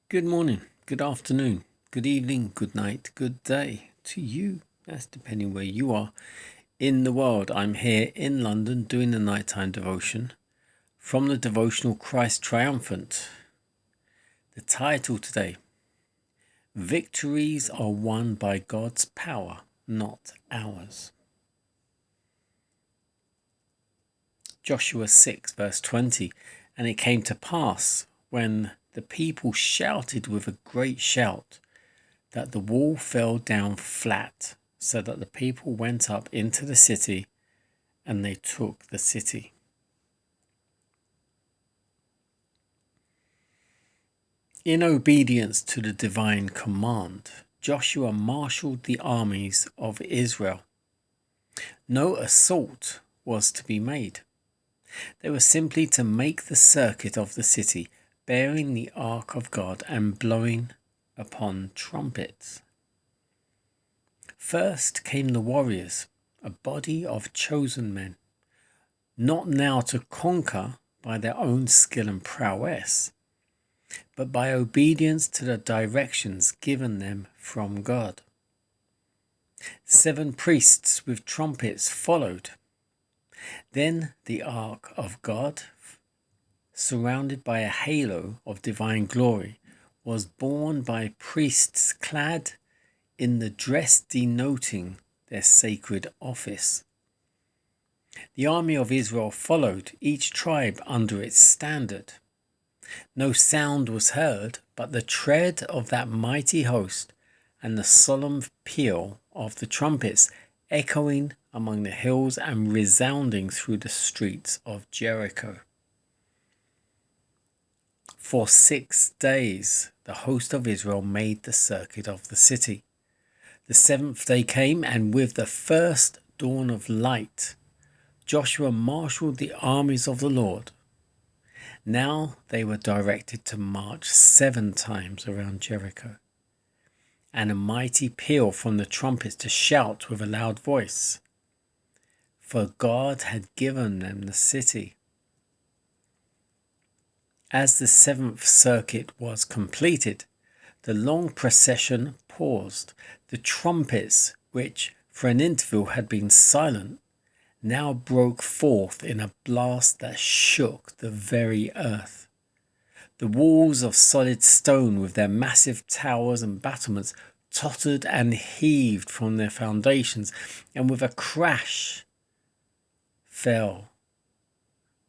Good morning, good afternoon, good evening, good night, good day to you. That's depending where you are in the world. I'm here in London doing the nighttime devotion from the devotional Christ Triumphant. The title today: Victories are won by God's power, not ours. Joshua 6 verse 20. And it came to pass, when the people shouted with a great shout, that the wall fell down flat, so that the people went up into the city, and they took the city. In obedience to the divine command, Joshua marshaled the armies of Israel. No assault was to be made. They were simply to make the circuit of the city, bearing the ark of God and blowing upon trumpets. First came the warriors, a body of chosen men, not now to conquer by their own skill and prowess, but by obedience to the directions given them from God. 7 priests with trumpets followed. Then the ark of God, surrounded by a halo of divine glory, was borne by priests clad in the dress denoting their sacred office. The army of Israel followed, each tribe under its standard. No sound was heard but the tread of that mighty host and the solemn peal of the trumpets echoing among the hills and resounding through the streets of Jericho. For 6 days the host of Israel made the circuit of the city. The 7th day came, and with the first dawn of light, Joshua marshaled the armies of the Lord. Now they were directed to march 7 times around Jericho, and a mighty peal from the trumpets to shout with a loud voice, for God had given them the city. As the 7th circuit was completed, the long procession paused. The trumpets, which for an interval had been silent, now broke forth in a blast that shook the very earth. The walls of solid stone with their massive towers and battlements tottered and heaved from their foundations, and with a crash fell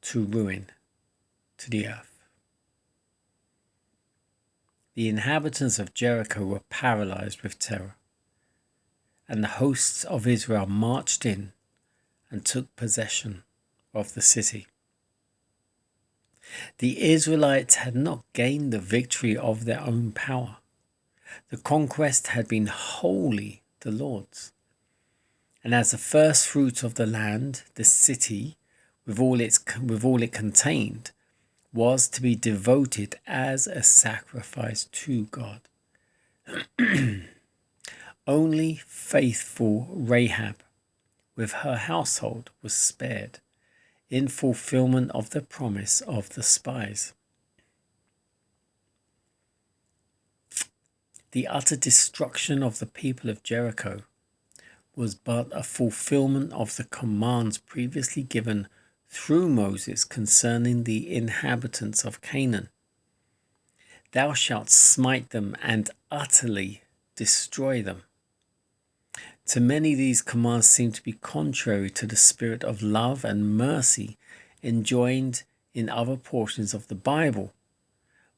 to ruin to the earth. The inhabitants of Jericho were paralyzed with terror, and the hosts of Israel marched in and took possession of the city. The Israelites had not gained the victory of their own power. The conquest had been wholly the Lord's. And as the first fruit of the land, the city, with all it contained, was to be devoted as a sacrifice to God. Only faithful Rahab with her household was spared, in fulfillment of the promise of the spies. The utter destruction of the people of Jericho was but a fulfillment of the commands previously given through Moses concerning the inhabitants of Canaan. Thou shalt smite them and utterly destroy them. To many, these commands seem to be contrary to the spirit of love and mercy enjoined in other portions of the Bible,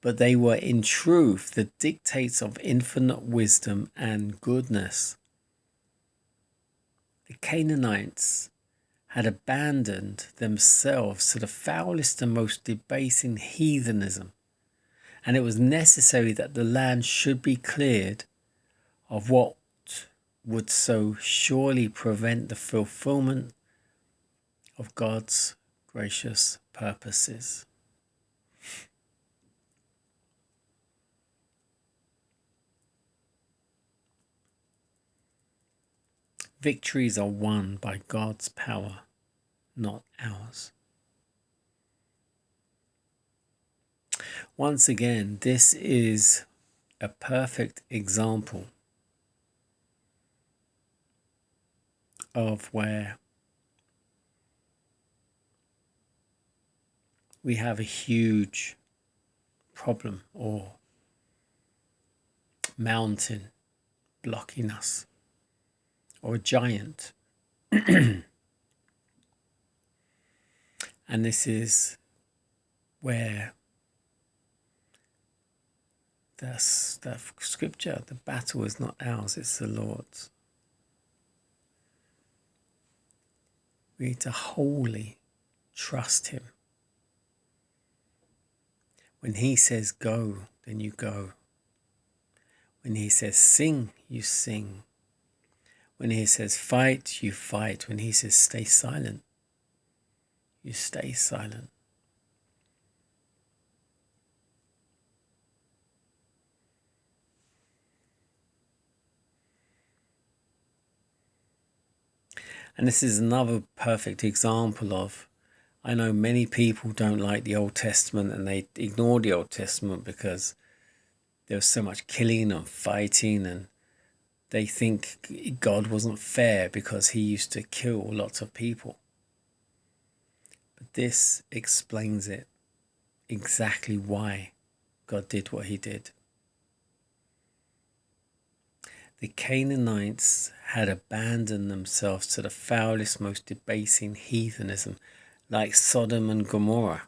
but they were in truth the dictates of infinite wisdom and goodness. The Canaanites had abandoned themselves to the foulest and most debasing heathenism, and it was necessary that the land should be cleared of what would so surely prevent the fulfillment of God's gracious purposes. Victories are won by God's power, not ours. Once again, this is a perfect example of where we have a huge problem or mountain blocking us, or a giant. And this is where the scripture, the battle is not ours, it's the Lord's. We need to wholly trust him. When he says go, then you go. When he says sing, you sing. When he says fight, you fight. When he says stay silent, you stay silent. And this is another perfect example of, I know many people don't like the Old Testament and they ignore the Old Testament because there was so much killing and fighting, and they think God wasn't fair because he used to kill lots of people. But this explains it, exactly why God did what he did. The Canaanites had abandoned themselves to the foulest, most debasing heathenism, like Sodom and Gomorrah.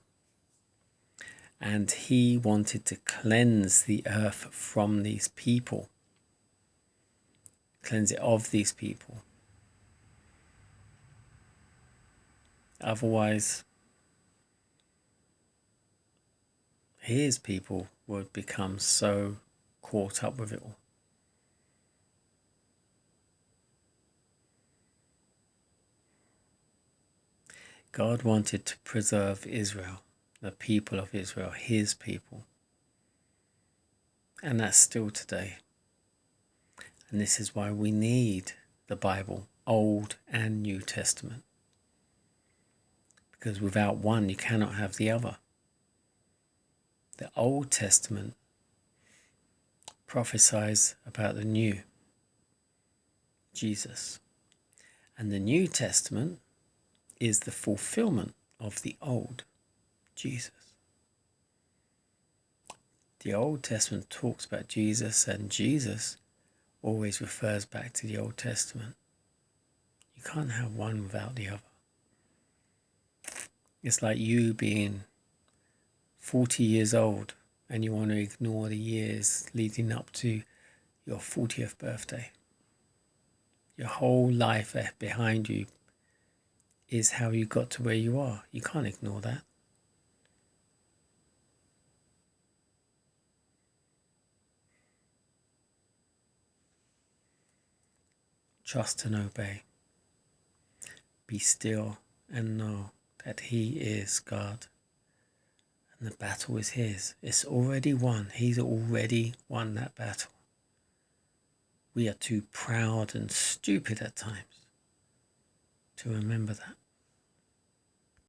And he wanted to cleanse the earth from these people, cleanse it of these people. Otherwise, his people would become so caught up with it all. God wanted to preserve Israel, the people of Israel, his people. And that's still today. And this is why we need the Bible, Old and New Testament. Because without one, you cannot have the other. The Old Testament prophesies about the new, Jesus. And the New Testament is the fulfillment of the old, Jesus. The Old Testament talks about Jesus, and Jesus always refers back to the Old Testament. You can't have one without the other. It's like you being 40 years old and you want to ignore the years leading up to your 40th birthday. Your whole life behind you is how you got to where you are. You can't ignore that. Trust and obey. Be still and know that he is God. And the battle is his. It's already won. He's already won that battle. We are too proud and stupid at times to remember that.